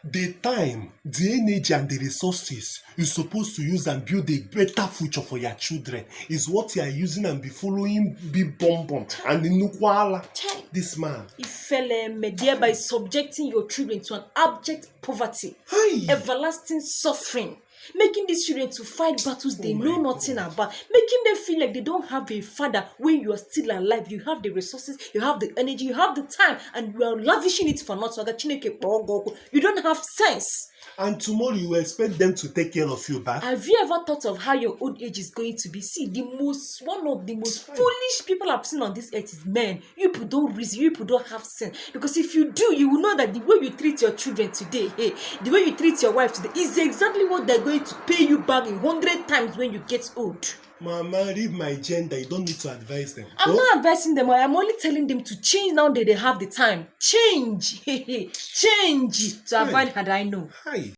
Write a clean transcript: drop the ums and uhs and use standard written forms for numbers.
The time, the energy, and the resources you're supposed to use and build a better future for your children is what you are using and be following big bomb and Inukwala. Chai. This man. Ifeleme, thereby subjecting your children to an abject poverty, Hi. everlasting suffering, making these children to fight battles they know my nothing about, making them feel like they don't have a father when you are still alive. You have the resources, you have the energy, you have the time, and you are lavishing it for nothing. You don't have sense. And tomorrow you expect them to take care of you back? Have you ever thought of how your old age is going to be? See, one of the most foolish people I've seen on this earth is men. You people don't reason, you people don't have sense. Because if you do, you will know that the way you treat your children today, the way you treat your wife today, is exactly what they're going to pay you back 100 times when you get old. Mama, leave my gender. You don't need to advise them. I'm not advising them. I'm only telling them to change now that they have the time. Change. Change to avoid had I know. Hi.